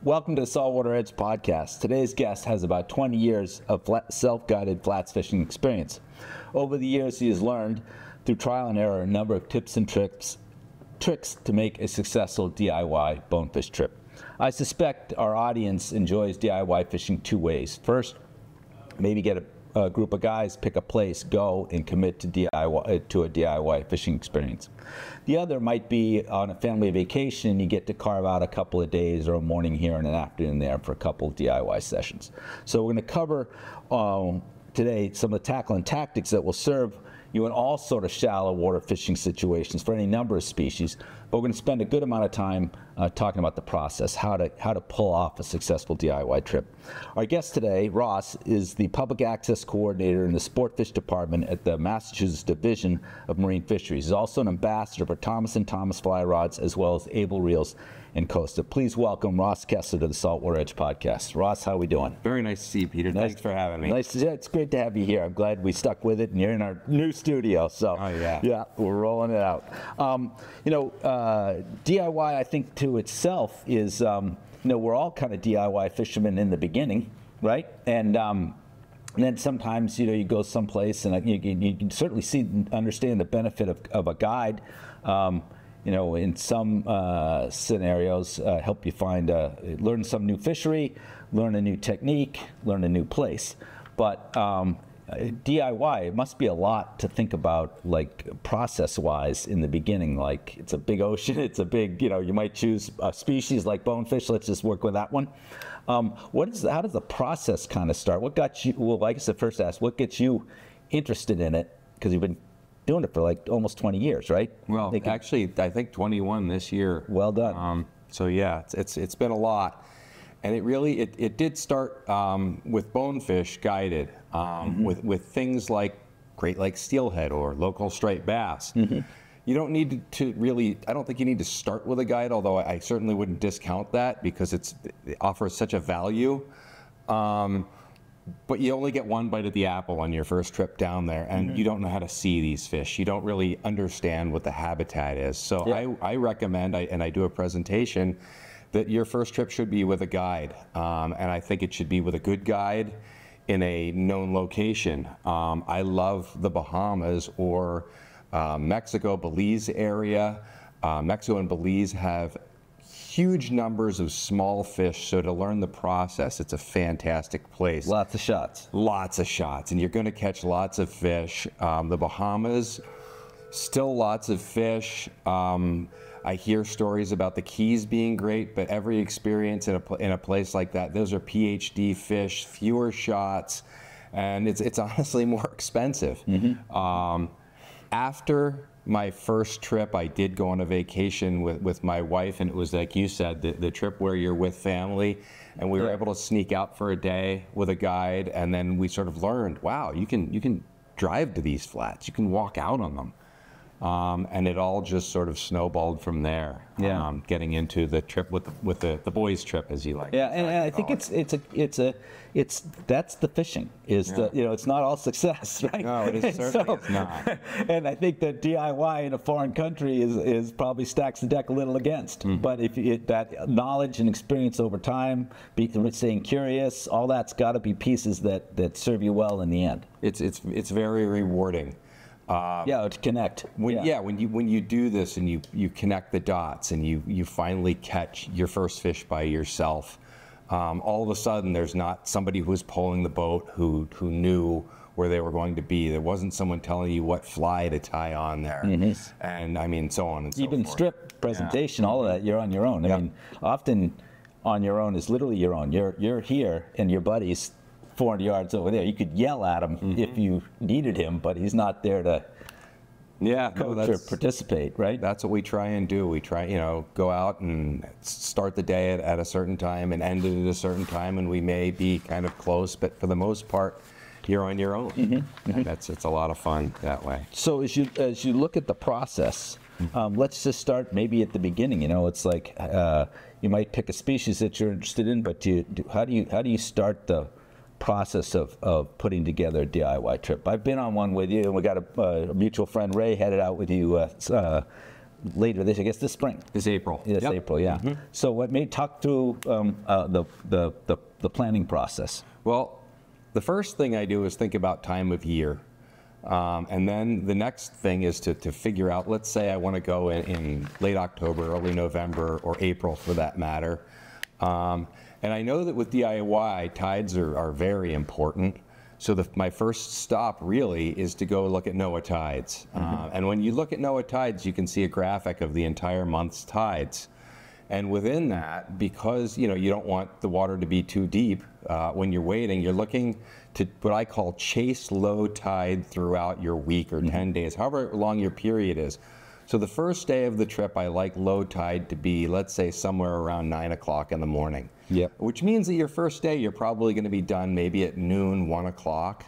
Welcome to the Saltwater Edge podcast. Today's guest has about 20 years of self-guided flats fishing experience. Over the years, he has learned through trial and error a number of tips and tricks to make a successful DIY bonefish trip. I suspect our audience enjoys DIY fishing two ways. First, maybe get a group of guys, pick a place, go and commit to a DIY fishing experience. The other might be on a family vacation, you get to carve out a couple of days or a morning here and an afternoon there for a couple of DIY sessions. So we're going to cover today some of the tackle and tactics that will serve you in all sort of shallow water fishing situations for any number of species, but we're going to spend a good amount of time talking about the process, how to pull off a successful DIY trip. Our guest today, Ross, is the Public Access Coordinator in the Sport Fish Department at the Massachusetts Division of Marine Fisheries. He's also an ambassador for Thomas & Thomas fly rods as well as Able Reels and Costa. Please welcome Ross Kessler to the Saltwater Edge podcast. Ross, how are we doing? Very nice to see you, Peter. Thanks for having me. Nice to see you. It's great to have you here. I'm glad we stuck with it, and you're in our new studio. So, yeah, we're rolling it out. DIY, I think, to itself is, we're all kind of DIY fishermen in the beginning, right? And then sometimes, you go someplace and you can certainly see and understand the benefit of a guide. In some scenarios, help you learn some new fishery, learn a new technique, learn a new place. But DIY, it must be a lot to think about, like process-wise in the beginning. Like it's a big ocean, it's a big, you might choose a species like bonefish. Let's just work with that one. How does the process kind of start? What got you? Well, I guess the first ask, what gets you interested in it? Because you've been doing it for like almost 20 years, right? Well, actually, I think 21 this year. Well done. So yeah, it's been a lot, and it did start with bonefish guided, with things like Great Lakes steelhead or local striped bass. You don't need to really. I don't think you need to start with a guide, although I certainly wouldn't discount that because it offers such a value. But you only get one bite of the apple on your first trip down there, and you don't know how to see these fish. You don't really understand what the habitat is. So yeah. I recommend, and I do a presentation, that your first trip should be with a guide. And I think it should be with a good guide in a known location. I love the Bahamas or Mexico, Belize area. Mexico and Belize have huge numbers of small fish, so to learn the process, it's a fantastic place. Lots of shots. Lots of shots, and you're going to catch lots of fish. The Bahamas, still lots of fish. I hear stories about the Keys being great, but every experience in a place like that, those are PhD fish, fewer shots, and it's honestly more expensive. After my first trip, I did go on a vacation with my wife, and it was like you said, the trip where you're with family, and we were able to sneak out for a day with a guide, and then we sort of learned, wow, you can drive to these flats, you can walk out on them, and it all just sort of snowballed from there. Getting into the trip with the boys' trip, as you like. Yeah, and I think that's the fishing it's not all success, right? No, it is certainly it's not. And I think that DIY in a foreign country is probably stacks the deck a little against. But if that knowledge and experience over time, staying curious, all that's got to be pieces that serve you well in the end. It's very rewarding. To connect. When you do this and you connect the dots and you finally catch your first fish by yourself, all of a sudden there's not somebody who was pulling the boat who knew where they were going to be. There wasn't someone telling you what fly to tie on there, and I mean so on and so forth. Even strip presentation, all of that, you're on your own. I mean, often on your own is literally your own. You're here and your buddy's 400 yards over there. You could yell at him if you needed him, but he's not there to coach or participate, right? That's what we try and do. We try, go out and start the day at a certain time and end it at a certain time, and we may be kind of close, but for the most part, you're on your own. It's a lot of fun that way. So as you look at the process, let's just start maybe at the beginning. It's like you might pick a species that you're interested in, but how do you start the process of putting together a DIY trip? I've been on one with you, and we got a mutual friend, Ray, headed out with you later this, I guess, this spring. This April. This April, yeah. So what made, talk through the planning process? Well, the first thing I do is think about time of year. And then the next thing is to figure out, let's say I want to go in late October, early November, or April for that matter. And I know that with DIY, tides are very important. So my first stop really is to go look at NOAA tides. And when you look at NOAA tides, you can see a graphic of the entire month's tides. And within that, because you don't want the water to be too deep when you're waiting, you're looking to what I call chase low tide throughout your week or 10 days, however long your period is. So the first day of the trip, I like low tide to be, let's say, somewhere around 9 o'clock in the morning. Yep. Which means that your first day, you're probably going to be done maybe at noon, 1 o'clock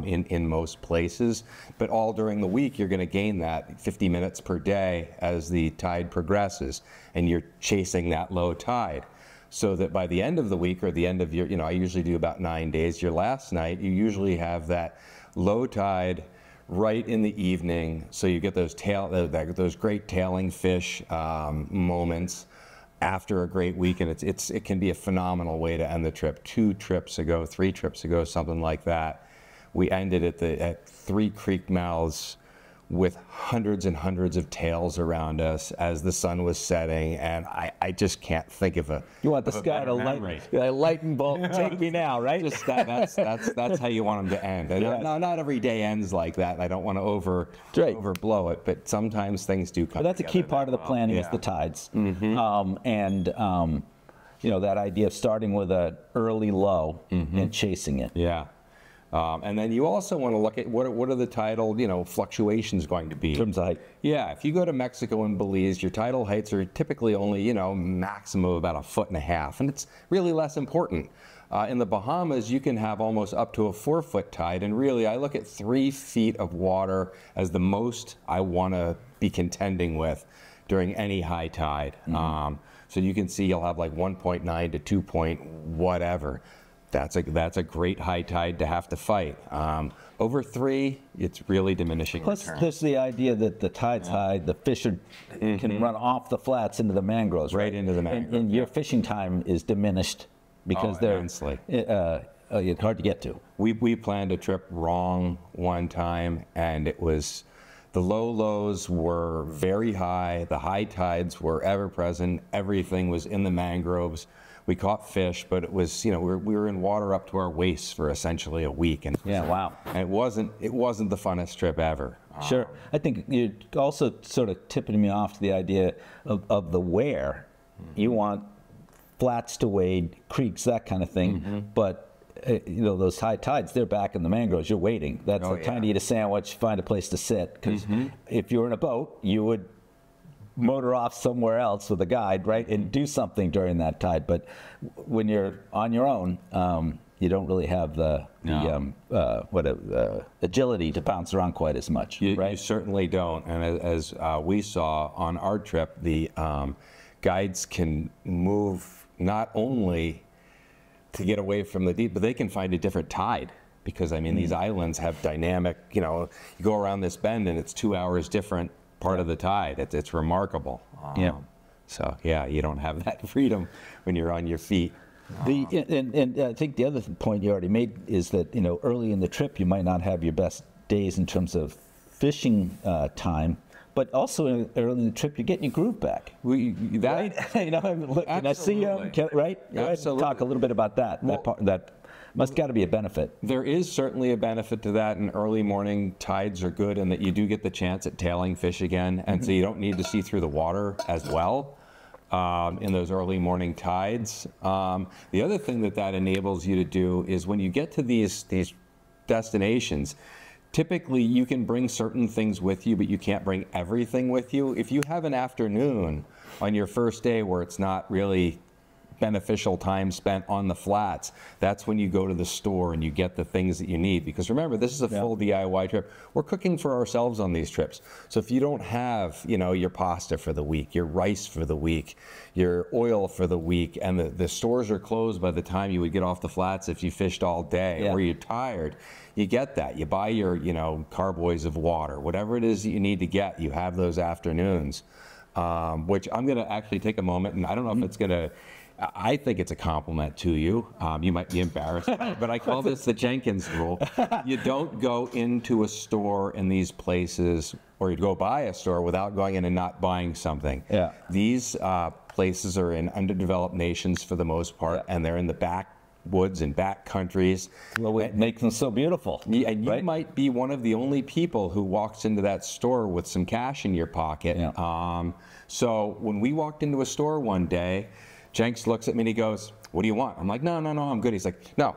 in most places. But all during the week, you're going to gain that 50 minutes per day as the tide progresses, and you're chasing that low tide. So that by the end of the week or the end of your, I usually do about 9 days, your last night, you usually have that low tide right in the evening, so you get those those great tailing fish moments after a great week, and it can be a phenomenal way to end the trip. 3 trips ago, something like that, we ended at 3 creek mouths with hundreds and hundreds of tails around us as the sun was setting, and I just can't think of a. You want the sky to lightning bolt, take me now, right? Just that's how you want them to end. And not every day ends like that. I don't want to overblow it, but sometimes things do come. But that's a key part of the planning is the tides, and that idea of starting with an early low and chasing it. Yeah. And then you also want to look at what are the tidal, fluctuations going to be. In terms of height. Yeah, if you go to Mexico and Belize, your tidal heights are typically only, maximum of about 1.5 feet, and it's really less important. In the Bahamas, you can have almost up to a 4-foot tide, and really, I look at 3 feet of water as the most I want to be contending with during any high tide. So you can see you'll have like 1.9 to 2 point whatever. That's a great high tide to have to fight. Over 3, it's really diminishing Plus, return. there's the idea that the tide's high, the fish can run off the flats into the mangroves. Right into the mangroves. And your fishing time is diminished because they're immensely. It's hard to get to. We planned a trip wrong one time, and it was the low lows were very high, the high tides were ever present, everything was in the mangroves. We caught fish, but it was, we were in water up to our waists for essentially a week. And wow. And it wasn't the funnest trip ever. Sure. I think you're also sort of tipping me off to the idea of the where. You want flats to wade, creeks, that kind of thing. But, those high tides, they're back in the mangroves. You're waiting. That's time to eat a sandwich, find a place to sit. Because if you were in a boat, you would motor off somewhere else with a guide, right, and do something during that tide. But when you're on your own, you don't really have the agility to bounce around quite as much, right? You certainly don't. And as we saw on our trip, the guides can move not only to get away from the deep, but they can find a different tide. Because, these islands have dynamic, you go around this bend and it's 2 hours different part of the tide. It's remarkable. So, you don't have that freedom when you're on your feet. And I think the other point you already made is that, early in the trip, you might not have your best days in terms of fishing time, but also early in the trip, you're getting your groove back. Right? And I see you, right? Absolutely. Talk a little bit about that. That must got to be a benefit. There is certainly a benefit to that, and early morning tides are good, and that you do get the chance at tailing fish again, and so you don't need to see through the water as well in those early morning tides. The other thing that enables you to do is when you get to these destinations, typically you can bring certain things with you, but you can't bring everything with you. If you have an afternoon on your first day where it's not really beneficial time spent on the flats, that's when you go to the store and you get the things that you need. Because remember, this is a full DIY trip. We're cooking for ourselves on these trips. So if you don't have, your pasta for the week, your rice for the week, your oil for the week, and the stores are closed by the time you would get off the flats if you fished all day, or you're tired, you get that. You buy your, carboys of water, whatever it is that you need to get, you have those afternoons. which I'm going to actually take a moment, and I don't know if it's going to, I think it's a compliment to you. You might be embarrassed, but I call this the Jenkins rule. You don't go into a store in these places, or you go buy a store without going in and not buying something. Yeah. These places are in underdeveloped nations for the most part, and they're in the backwoods and back countries. Well, what makes them so beautiful. And you might be one of the only people who walks into that store with some cash in your pocket. Yeah. So when we walked into a store one day, Jenks looks at me and he goes, "What do you want?" I'm like, no, I'm good. He's like, "No,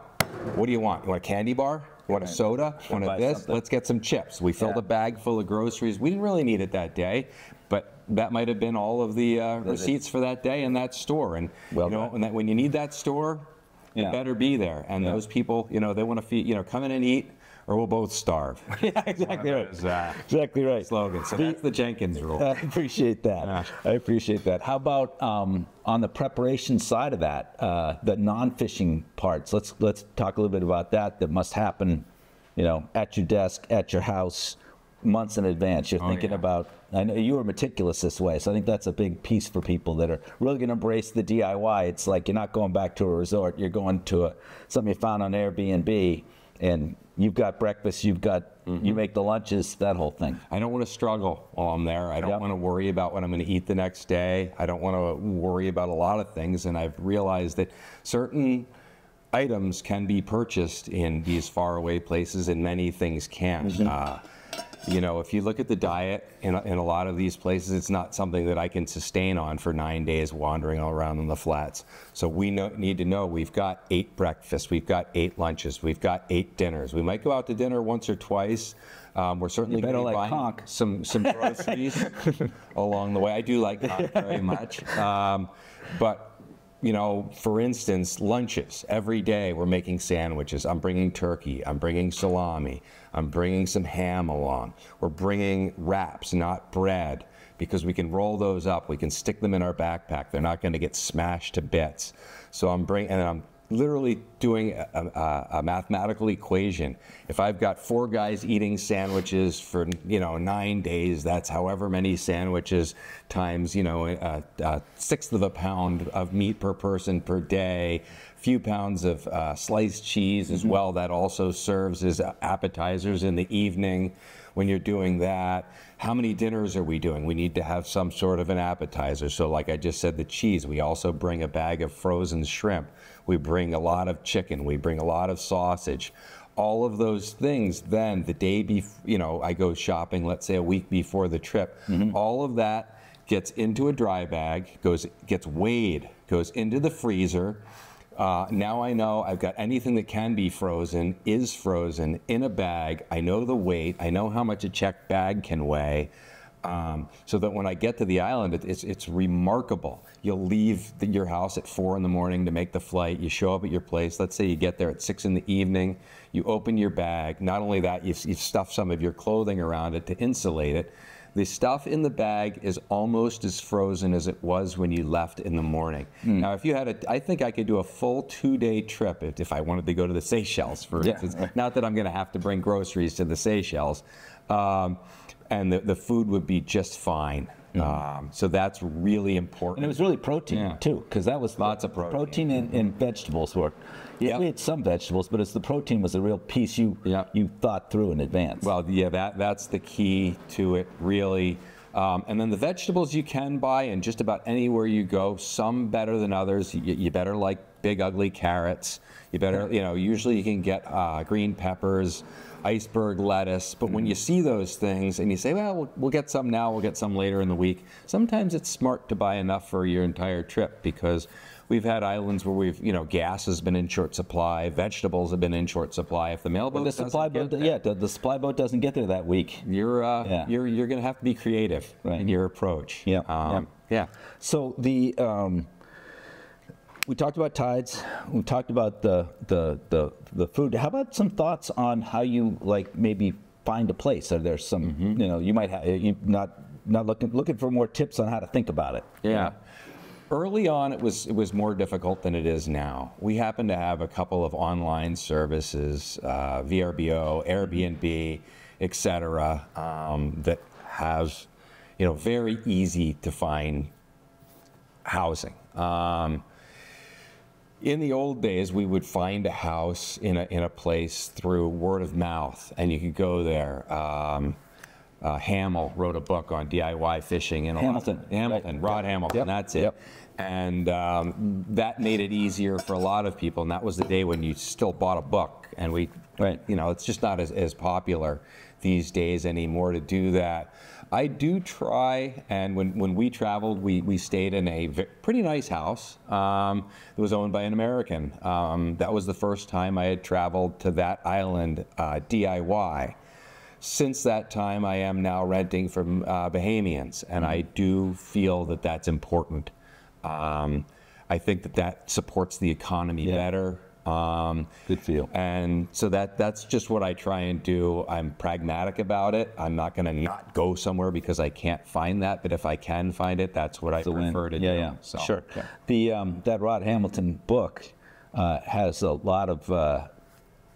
what do you want? You want a candy bar? You want a soda? You want this? Something. Let's get some chips." We filled a bag full of groceries. We didn't really need it that day, but that might have been all of the receipts for that day in that store. And and when you need that store, it better be there. And those people, they want to feed, come in and eat, or we'll both starve. Yeah, exactly right. Exactly right. Slogan. So that's the Jenkins rule. I appreciate that. Yeah. I appreciate that. How about on the preparation side of that, the non-fishing parts? Let's talk a little bit about that. That must happen, at your desk, at your house, months in advance. You're thinking about. I know you were meticulous this way, so I think that's a big piece for people that are really going to embrace the DIY. It's like you're not going back to a resort. You're going to something you found on Airbnb, and you've got breakfast, you make the lunches, that whole thing. I don't want to struggle while I'm there. I don't want to worry about what I'm going to eat the next day. I don't want to worry about a lot of things, and I've realized that certain items can be purchased in these faraway places, and many things can't. If you look at the diet in a lot of these places, it's not something that I can sustain on for 9 days wandering all around on the flats. So we need to know we've got 8 breakfasts, we've got 8 lunches, we've got 8 dinners. We might go out to dinner once or twice. We're certainly going to be buying some groceries along the way. I do like conch very much. But for instance, lunches. Every day we're making sandwiches. I'm bringing turkey. I'm bringing salami. I'm bringing some ham along. We're bringing wraps, not bread, because we can roll those up. We can stick them in our backpack. They're not going to get smashed to bits. So I'm literally doing a mathematical equation. If I've got 4 guys eating sandwiches for 9 days, that's however many sandwiches times a sixth of a pound of meat per person per day, a few pounds of sliced cheese as well. That also serves as appetizers in the evening. When you're doing that, how many dinners are we doing? We need to have some sort of an appetizer. So like I just said, the cheese, we also bring a bag of frozen shrimp. We bring a lot of chicken. We bring a lot of sausage. All of those things, then the day before, I go shopping, let's say a week before the trip, all of that gets into a dry bag, gets weighed, goes into the freezer. Now I know I've got anything that can be frozen is frozen in a bag. I know the weight. I know how much a checked bag can weigh. So that when I get to the island, it's remarkable. You'll leave your house at 4 in the morning to make the flight. You show up at your place. Let's say you get there at 6 in the evening. You open your bag. Not only that, you've stuffed some of your clothing around it to insulate it. The stuff in the bag is almost as frozen as it was when you left in the morning. Now, if you had I think I could do a full 2-day trip if I wanted to go to the Seychelles, for instance. Not that I'm going to have to bring groceries to the Seychelles. And the food would be just fine. So that's really important. And it was really protein too, because that was lots of protein. Protein and vegetables were. Yeah, we had some vegetables, but the protein was a real piece you thought through in advance. Well, that's the key to it, really. And then the vegetables you can buy, and just about anywhere you go, some better than others. You better like big ugly carrots. You better, usually you can get green peppers, iceberg lettuce. But when you see those things and you say, well, we'll get some now, we'll get some later in the week, sometimes it's smart to buy enough for your entire trip, because we've had islands where gas has been in short supply, vegetables have been in short supply. If the mailboat the supply boat doesn't get there that week, you're going to have to be creative in your approach. Yeah. So we talked about tides. We talked about the food. How about some thoughts on how you maybe find a place? Are there some you might have not looking for more tips on how to think about it? Yeah. Early on, it was more difficult than it is now. We happen to have a couple of online services, VRBO, Airbnb, etc., that have very easy to find housing. In the old days, we would find a house in a place through word of mouth, and you could go there. Hamill wrote a book on DIY fishing. Hamilton. Right. Rod Hamilton, Yep. that's it. Yep. And that made it easier for a lot of people, and that was the day when you still bought a book. And it's just not as popular these days anymore to do that. I do try, and when we traveled, we stayed in a pretty nice house. It was owned by an American. That was the first time I had traveled to that island DIY. Since that time, I am now renting from Bahamians, and I do feel that that's important. I think that supports the economy better. Good feel. And so that's just what I try and do. I'm pragmatic about it. I'm not going to not go somewhere because I can't find that, but if I can find it, that's what I prefer to do. Yeah, so, sure. Yeah. That Rod Hamilton book has a lot of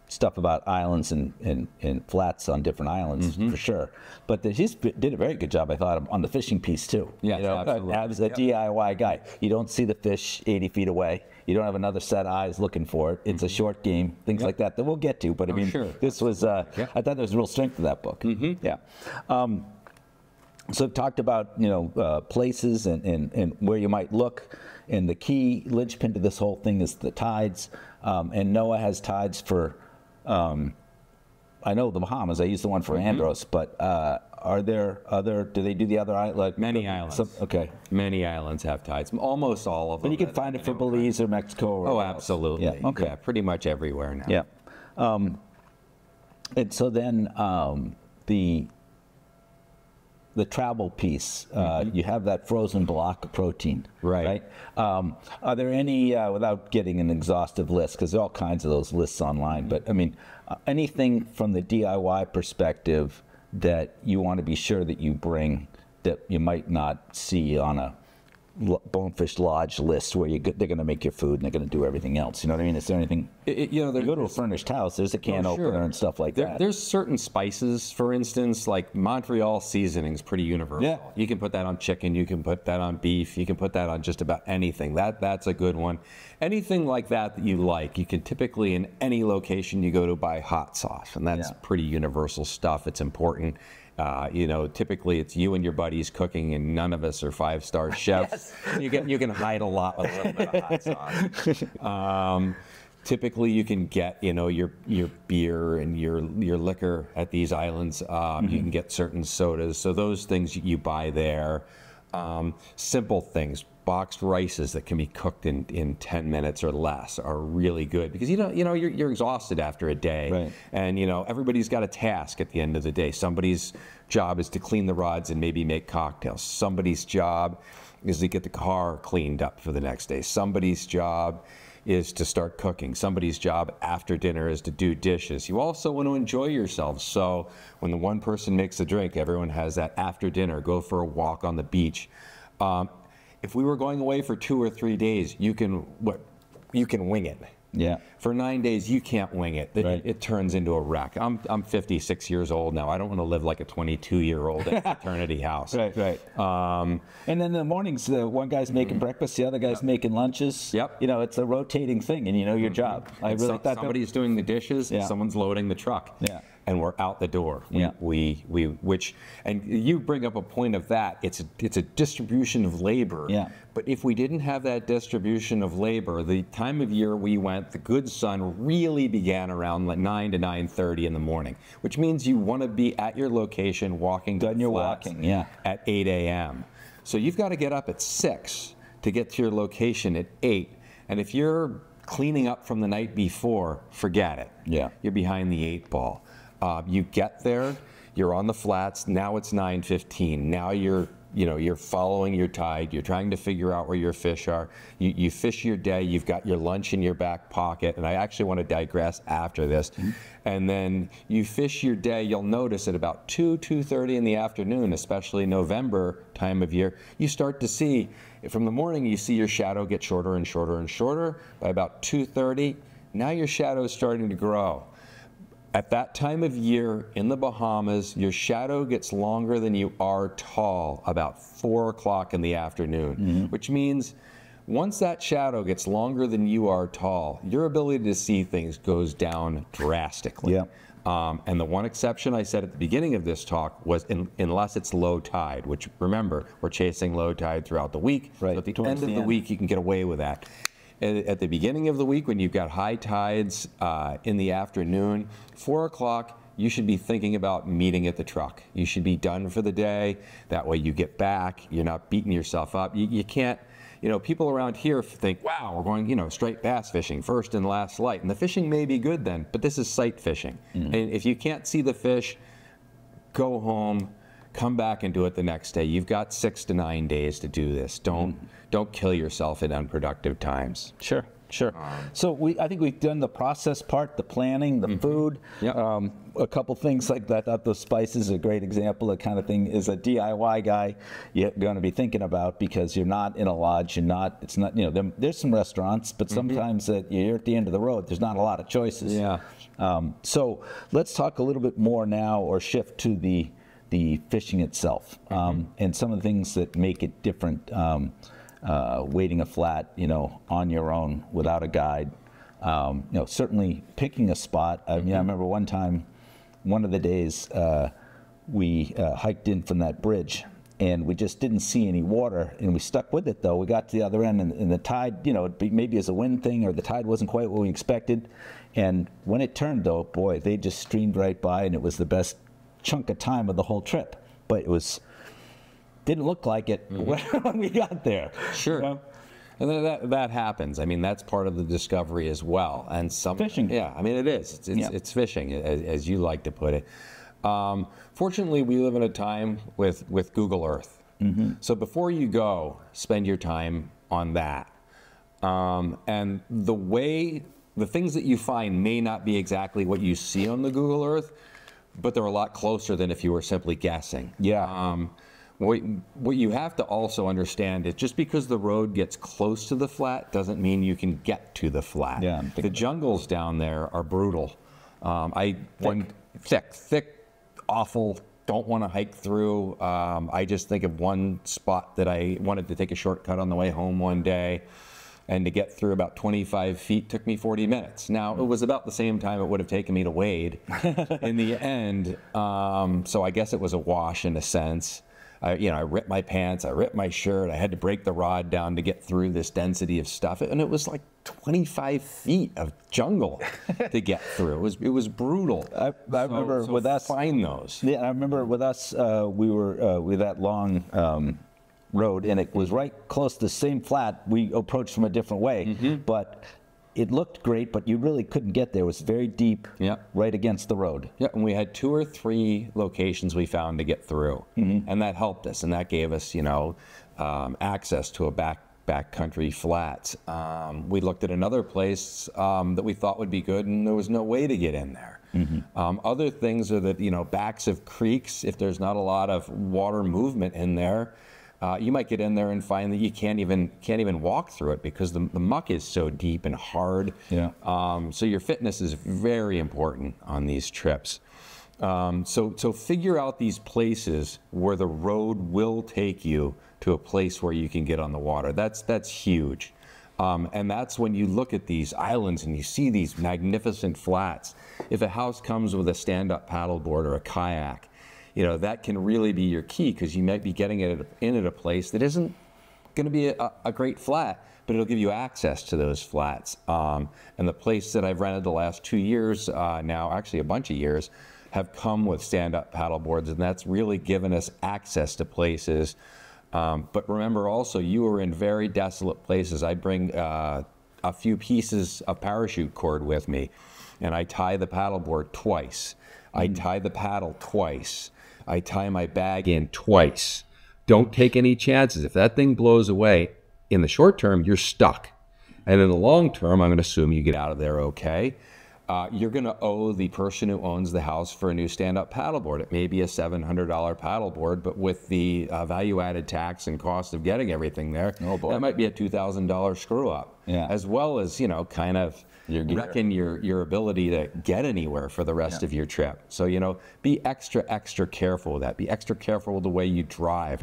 stuff about islands and flats on different islands, for sure. But he did a very good job, I thought, on the fishing piece too. Yeah, absolutely. As a DIY guy, you don't see the fish 80 feet away. You don't have another set of eyes looking for it. It's a short game, things like that we'll get to. But I mean, this was, I thought there was real strength to that book. Yeah. So I've talked about, places and where you might look. And the key linchpin to this whole thing is the tides. And NOAA has tides for, I know the Bahamas. I use the one for Andros, but are there other? Do they do the other island? Many islands. Okay. Many islands have tides. Almost all of them. But you can find it for Belize or Mexico. Oh, absolutely. Yeah. Okay. Yeah, pretty much everywhere now. Yeah. And so then the travel piece, you have that frozen block of protein, right? Are there any, without getting an exhaustive list, because there are all kinds of those lists online, but I mean, anything from the DIY perspective that you want to be sure that you bring that you might not see on a Bonefish Lodge list where they're going to make your food and they're going to do everything else. You know what I mean? Is there anything? You go to a furnished house, there's a can opener and stuff like that. There's certain spices, for instance, like Montreal seasoning is pretty universal. Yeah. You can put that on chicken, you can put that on beef, you can put that on just about anything. That's a good one. Anything like that you like, you can typically in any location you go to buy hot sauce, and that's pretty universal stuff. It's important. Typically it's you and your buddies cooking, and none of us are 5-star chefs. You can hide a lot with a little bit of hot sauce. Typically you can get your beer and your liquor at these islands. You can get certain sodas, so those things you buy there. Simple things. Boxed rices that can be cooked in 10 minutes or less are really good, because you're exhausted after a day, right. And everybody's got a task at the end of the day. Somebody's job is to clean the rods and maybe make cocktails. Somebody's job is to get the car cleaned up for the next day. Somebody's job is to start cooking. Somebody's job after dinner is to do dishes. You also want to enjoy yourselves. So when the one person makes a drink, everyone has that after dinner, go for a walk on the beach. If we were going away for 2 or 3 days, you can wing it. Yeah. For 9 days, you can't wing it. It turns into a wreck. I'm 56 years old now. I don't want to live like a 22-year-old at a fraternity house. Right. And then in the mornings, one guy's making breakfast, the other guy's making lunches. Yep. It's a rotating thing, and your job. I really thought somebody's doing the dishes, and someone's loading the truck. Yeah. And we're out the door. And you bring up a point of that. It's a distribution of labor. Yeah. But if we didn't have that distribution of labor, the time of year we went, the good sun really began around like 9 to 9:30 in the morning, which means you want to be at your location walking to the flats at 8 a.m. So you've got to get up at 6 to get to your location at 8. And if you're cleaning up from the night before, forget it. Yeah. You're behind the 8 ball. You get there, you're on the flats, now it's 9:15. Now you're following your tide, you're trying to figure out where your fish are. You fish your day, you've got your lunch in your back pocket, and I actually want to digress after this. And then you fish your day, you'll notice at about 2:30 in the afternoon, especially November time of year, you start to see, from the morning you see your shadow get shorter and shorter and shorter. By about 2:30, now your shadow is starting to grow. At that time of year in the Bahamas, your shadow gets longer than you are tall, about 4 o'clock in the afternoon, which means once that shadow gets longer than you are tall, your ability to see things goes down drastically. Yeah. And the one exception I said at the beginning of this talk was unless it's low tide, which, remember, we're chasing low tide throughout the week. Right. So at the end of the week, you can get away with that. At the beginning of the week, when you've got high tides in the afternoon, 4 o'clock, you should be thinking about meeting at the truck. You should be done for the day. That way you get back. You're not beating yourself up. You can't, you know, people around here think, wow, we're going, you know, straight bass fishing, first and last light. And the fishing may be good then, but this is sight fishing. And if you can't see the fish, go home, come back and do it the next day. You've got 6 to 9 days to do this. Don't kill yourself in unproductive times. Sure. So I think we've done the process part, the planning, the food. Yep. A couple things like that. I thought those spices are a great example. The kind of thing is a DIY guy you're going to be thinking about, because you're not in a lodge. You're not. It's not. You know, there's some restaurants, but sometimes you're at the end of the road. There's not a lot of choices. Yeah. So let's talk a little bit more now, or shift to the fishing itself, and some of the things that make it different. Wading a flat, you know, on your own without a guide. You know, certainly picking a spot. I mean, I remember one time, one of the days, we hiked in from that bridge, and we just didn't see any water, and we stuck with it though. We got to the other end, and the tide, you know, maybe as a wind thing, or the tide wasn't quite what we expected. And when it turned though, boy, they just streamed right by, and it was the best chunk of time of the whole trip. But it was, didn't look like it when we got there. Sure. You know? And that happens. I mean, that's part of the discovery as well. And some Fishing. Yeah, I mean, it is. It's fishing, as you like to put it. Fortunately, we live in a time with Google Earth. So before you go, spend your time on that. And the things that you find may not be exactly what you see on the Google Earth, but they're a lot closer than if you were simply guessing. Yeah. What you have to also understand is just because the road gets close to the flat doesn't mean you can get to the flat. Yeah, the jungles down there are brutal. Thick, awful, don't want to hike through. I just think of one spot that I wanted to take a shortcut on the way home one day, and to get through about 25 feet took me 40 minutes. Now, it was about the same time it would have taken me to wade in the end, so I guess it was a wash in a sense. I ripped my pants, I ripped my shirt, I had to break the rod down to get through this density of stuff, and it was like 25 feet of jungle to get through. It was brutal. I remember with us, find those. Yeah, I remember with us, we were with that long road, and it was right close to the same flat. We approached from a different way, but it looked great, but you really couldn't get there. It was very deep, right against the road. Yeah, and we had 2 or 3 locations we found to get through, and that helped us, and that gave us, access to a backcountry flats. We looked at another place that we thought would be good, and there was no way to get in there. Other things are that, backs of creeks, if there's not a lot of water movement in there, you might get in there and find that you can't even walk through it because the muck is so deep and hard. Yeah. So your fitness is very important on these trips. So figure out these places where the road will take you to a place where you can get on the water. That's huge. And that's when you look at these islands and you see these magnificent flats. If a house comes with a stand-up paddleboard or a kayak, that can really be your key, because you might be getting it in at a place that isn't going to be a great flat, but it'll give you access to those flats. And the place that I've rented the last 2 years now, actually a bunch of years, have come with stand-up paddleboards, and that's really given us access to places. But remember also, you are in very desolate places. I bring a few pieces of parachute cord with me, and I tie the paddleboard twice. I tie the paddle twice. I tie my bag in twice. Don't take any chances. If that thing blows away, in the short term, you're stuck. And in the long term, I'm going to assume you get out of there okay. you're going to owe the person who owns the house for a new stand-up paddleboard. It may be a $700 paddleboard, but with the value-added tax and cost of getting everything there, that might be a $2,000 screw-up. Yeah. As well as, you know, kind of wrecking your ability to get anywhere for the rest of your trip. So, you know, be extra careful with that. Be extra careful with the way you drive.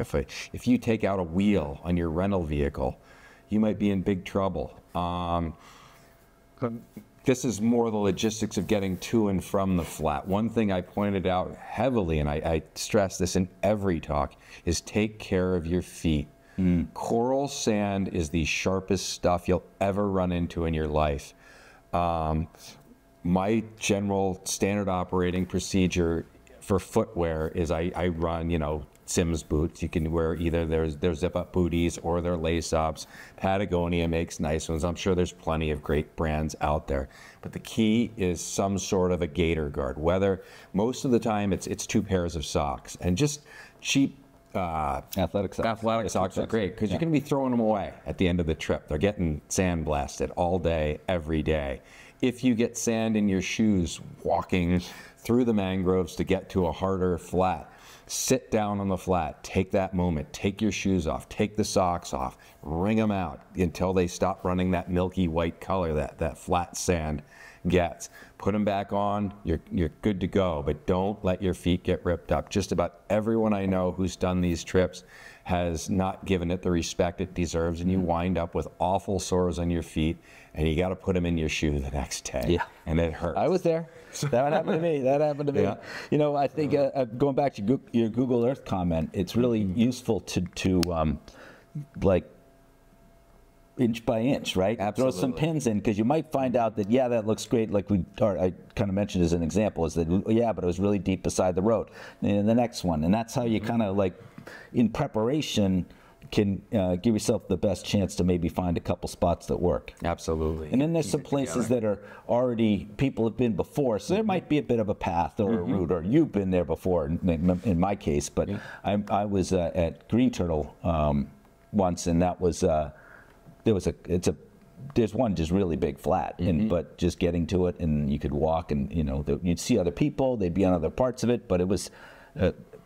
If you take out a wheel on your rental vehicle, you might be in big trouble. This is more the logistics of getting to and from the flat. One thing I pointed out heavily, and I stress this in every talk, is take care of your feet. Coral sand is the sharpest stuff you'll ever run into in your life. My general standard operating procedure for footwear is I run, you know, Sims boots. You can wear either their zip-up booties or their lace-ups. Patagonia makes nice ones. I'm sure there's plenty of great brands out there. But the key is some sort of a gator guard. Whether most of the time it's 2 pairs of socks, and just cheap athletic socks. Athletic socks are great because you're going to be throwing them away at the end of the trip. They're getting sandblasted all day, every day. If you get sand in your shoes walking through the mangroves to get to a harder flat, sit down on the flat, take that moment, take your shoes off, take the socks off, wring them out until they stop running that milky white color that flat sand gets. Put them back on, you're good to go, but don't let your feet get ripped up. Just about everyone I know who's done these trips has not given it the respect it deserves, and you wind up with awful sores on your feet, and you got to put them in your shoe the next day. Yeah. And it hurts. I was there. That happened to me. That happened to me. Yeah. You know, I think going back to your Google Earth comment, it's really useful to like inch by inch, right? Absolutely. Throw some pins in, because you might find out that, yeah, that looks great, like I kind of mentioned as an example, is that, yeah, but it was really deep beside the road. And the next one, and that's how you kind of like, in preparation, can give yourself the best chance to maybe find a couple spots that work. Absolutely. And then there's some places that are already, people have been before, so there might be a bit of a path or a route, or you've been there before in my case, but I was at Green Turtle once, and that was, there's one just really big flat, but just getting to it, and you could walk, and you know, you'd see other people, they'd be on other parts of it, but it was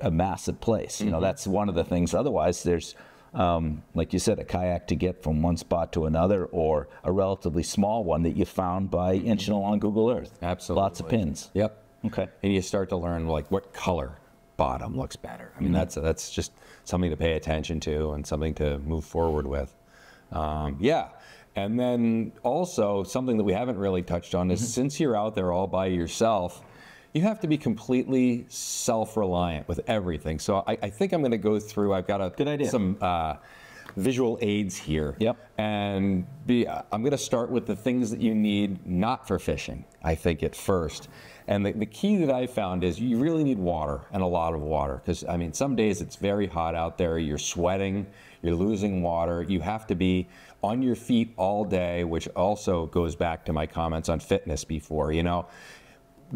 a massive place. You know, that's one of the things. Otherwise, there's, like you said, a kayak to get from one spot to another, or a relatively small one that you found by inching along Google Earth. Absolutely. Lots of pins. Yep. Okay. And you start to learn like what color bottom looks better. I mean, that's just something to pay attention to and something to move forward with. Yeah. And then also something that we haven't really touched on is, since you're out there all by yourself, you have to be completely self-reliant with everything. So I think I'm going to go through, I've got Good idea. some visual aids here. Yep. And I'm going to start with the things that you need not for fishing, I think, at first. And the key that I found is you really need water, and a lot of water. Because, I mean, some days it's very hot out there, you're sweating, you're losing water. You have to be on your feet all day, which also goes back to my comments on fitness before. You know,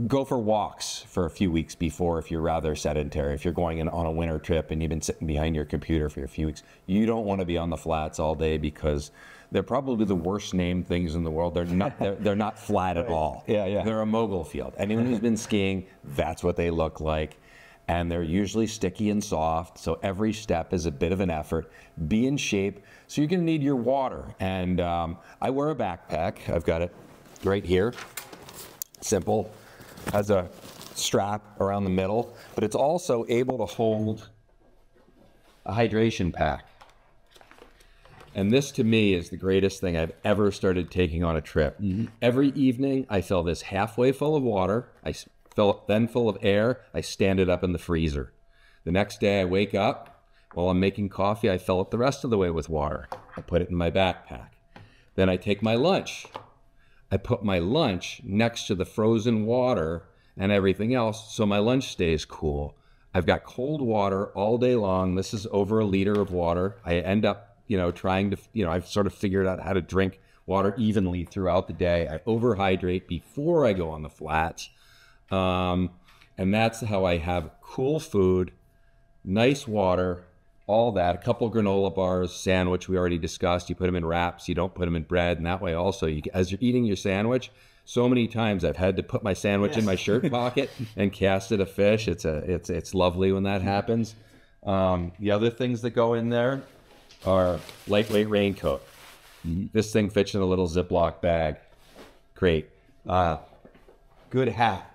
go for walks for a few weeks before if you're rather sedentary. If you're going on a winter trip and you've been sitting behind your computer for a few weeks, you don't want to be on the flats all day, because they're probably the worst named things in the world. They're not, they're not flat at all. Yeah, yeah. They're a mogul field. Anyone who's been skiing, that's what they look like. And they're usually sticky and soft, so every step is a bit of an effort. Be in shape, so you're going to need your water. And I wear a backpack. I've got it right here. Simple. Has a strap around the middle, but it's also able to hold a hydration pack. And this, to me, is the greatest thing I've ever started taking on a trip. Every evening, I fill this halfway full of water. I fill it then full of air. I stand it up in the freezer. The next day, I wake up. While I'm making coffee, I fill it the rest of the way with water. I put it in my backpack. Then I take my lunch. I put my lunch next to the frozen water and everything else, so my lunch stays cool. I've got cold water all day long. This is over 1 liter of water. I end up, you know, trying to, you know, I've sort of figured out how to drink water evenly throughout the day. I overhydrate before I go on the flats. And that's how I have cool food, nice water, all that. A couple granola bars, sandwich we already discussed. You put them in wraps. You don't put them in bread. And that way also, as you're eating your sandwich, So many times I've had to put my sandwich in my shirt pocket and cast at a fish. It's lovely when that happens. The other things that go in there are lightweight raincoat. This thing fits in a little Ziploc bag. Great. Good hat.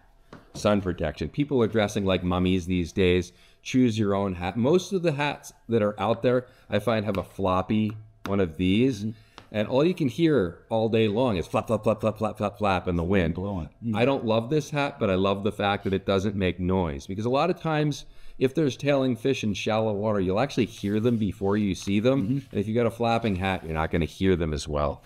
Sun protection. People are dressing like mummies these days. Choose your own hat. Most of the hats that are out there, I find, have a floppy one of these. And all you can hear all day long is flap, flap, flap, flap, flap, flap, flap in the wind. Blowing. I don't love this hat, but I love the fact that it doesn't make noise. Because a lot of times, if there's tailing fish in shallow water, you'll actually hear them before you see them. And if you got a flapping hat, you're not going to hear them as well.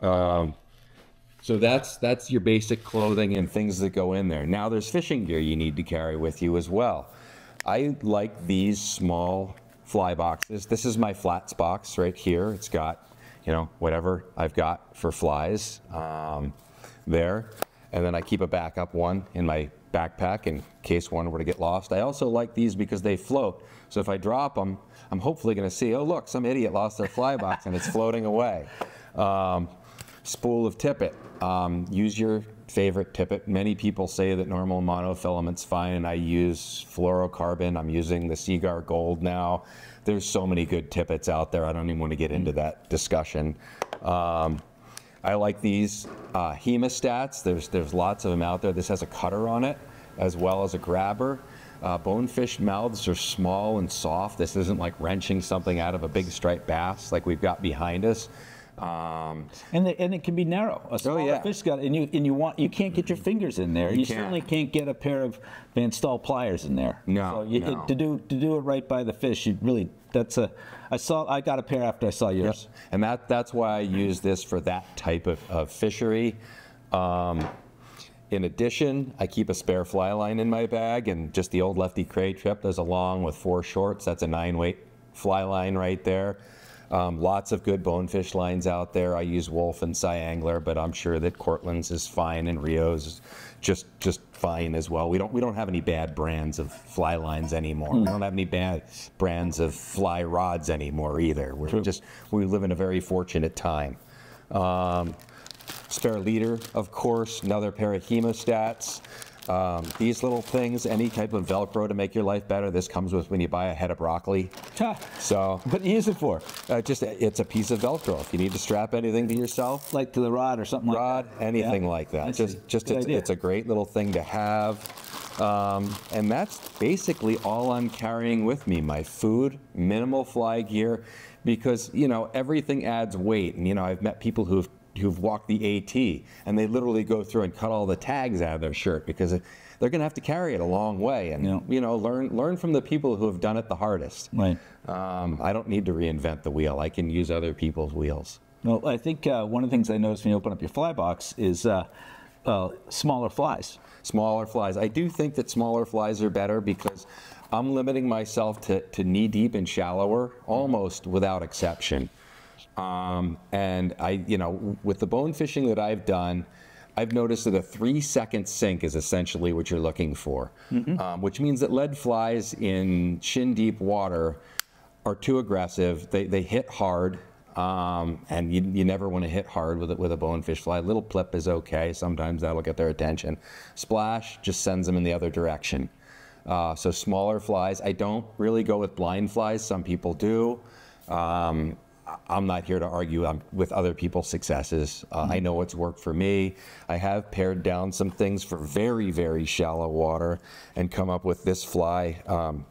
So that's your basic clothing and things that go in there. Now there's fishing gear you need to carry with you as well. I like these small fly boxes. This is my flats box right here. It's got, you know, whatever I've got for flies there. And then I keep a backup one in my backpack in case one were to get lost. I also like these because they float. So if I drop them, I'm hopefully going to see, oh, look, some idiot lost their fly box and it's floating away. Spool of tippet. Use your favorite tippet. Many people say that normal monofilament's fine, and I use fluorocarbon. I'm using the Seaguar Gold now. There's so many good tippets out there. I don't even want to get into that discussion. I like these hemostats. There's lots of them out there. This has a cutter on it as well as a grabber. Bonefish mouths are small and soft. This isn't like wrenching something out of a big striped bass like we've got behind us. And it can be narrow. A smaller fish got, and you can't get your fingers in there. You certainly can't get a pair of Van Staal pliers in there. No, so to do it right by the fish, you really I got a pair after I saw yours. Yep. And that's why I use this for that type of fishery. In addition, I keep a spare fly line in my bag, and just the old Lefty Cray trip does along with 4 shorts. That's a 9-weight fly line right there. Lots of good bonefish lines out there. I use Wolf and Cyangler, but I'm sure that Cortland's is fine and Rio's just fine as well. We don't have any bad brands of fly lines anymore. We don't have any bad brands of fly rods anymore either. We live in a very fortunate time. Spare leader, of course, another pair of hemostats. These little things, any type of Velcro to make your life better. This comes with when you buy a head of broccoli. So, what do you use it for? It's a piece of Velcro. If you need to strap anything to yourself, like to the rod or something like that. Anything like that. It's a great little thing to have. And that's basically all I'm carrying with me. My food, minimal fly gear, because everything adds weight. And I've met people who've walked the AT, and they literally go through and cut all the tags out of their shirt because they're going to have to carry it a long way, and learn from the people who have done it the hardest. Right. I don't need to reinvent the wheel. I can use other people's wheels. Well, I think one of the things I noticed when you open up your fly box is smaller flies. Smaller flies. I do think that smaller flies are better because I'm limiting myself to knee deep and shallower almost without exception. And with the bone fishing that I've done, I've noticed that a 3-second sink is essentially what you're looking for, which means that lead flies in shin deep water are too aggressive. They hit hard, and you never want to hit hard with a bonefish fly. A little plip is okay. Sometimes that'll get their attention. Splash just sends them in the other direction. So smaller flies. I don't really go with blind flies. Some people do. I'm not here to argue with other people's successes. I know what's worked for me. I have pared down some things for very, very shallow water and come up with this fly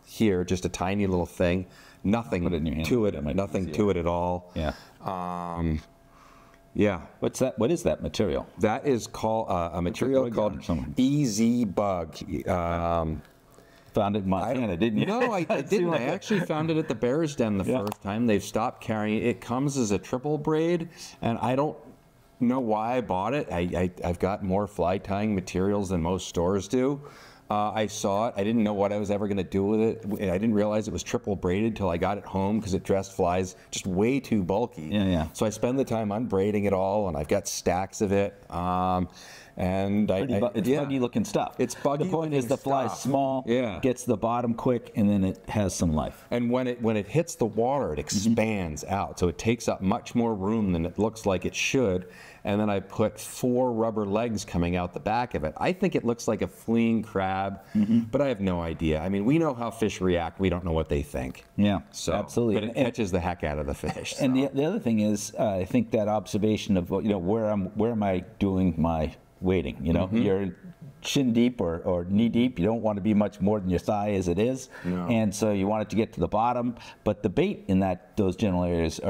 here, just a tiny little thing. Nothing to it, nothing to it at all. Yeah. Yeah. What's that? What is that material? That is called a material called EZ Bug. Found it in Montana, didn't you? No, I didn't. I actually found it at the Bear's Den the first time. They've stopped carrying it. It comes as a triple braid, and I don't know why I bought it. I've got more fly tying materials than most stores do. I saw it. I didn't know what I was ever going to do with it. I didn't realize it was triple braided till I got it home because it dressed flies just way too bulky. Yeah. So I spend the time unbraiding it all, and I've got stacks of it. And it's buggy looking stuff. It's buggy. The point is the fly's small, gets the bottom quick, and then it has some life. And when it hits the water, it expands out, so it takes up much more room than it looks like it should. and then I put 4 rubber legs coming out the back of it. I think it looks like a fleeing crab, but I have no idea. I mean, we know how fish react. We don't know what they think. Yeah, so, absolutely. But it catches the heck out of the fish. And the other thing is, I think that observation of, you know, where am I doing my wading? You know, you're shin deep or knee deep. You don't want to be much more than your thigh as it is, and so you want it to get to the bottom. But the bait in those general areas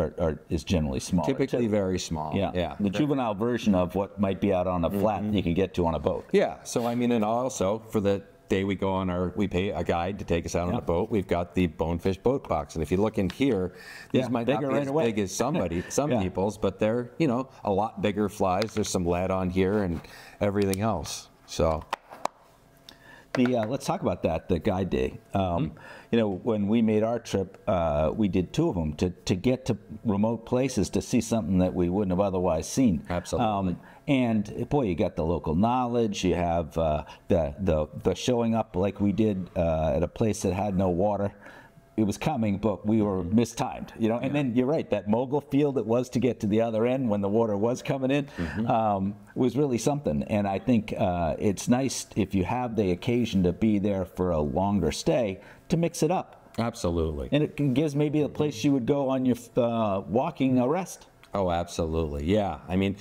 is generally small. Typically very small. Yeah. The juvenile version of what might be out on a flat you can get to on a boat. Yeah. So I mean, and also for the day we go on we pay a guide to take us out on a boat. We've got the Bonefish boat box, and if you look in here, these might not be as big as some people's, but they're, you know, a lot bigger flies. There's some lead on here and everything else. So let's talk about that, the guide day. You know, when we made our trip, we did 2 of them to get to remote places to see something that we wouldn't have otherwise seen. Absolutely. And boy, you got the local knowledge. You have the showing up like we did at a place that had no water. It was coming, but we were mistimed, you know. And then you're right, that mogul field it was to get to the other end when the water was coming in was really something. And I think it's nice if you have the occasion to be there for a longer stay to mix it up. Absolutely. And it gives maybe a place you would go on your walking a rest. Oh, absolutely. Yeah. I mean,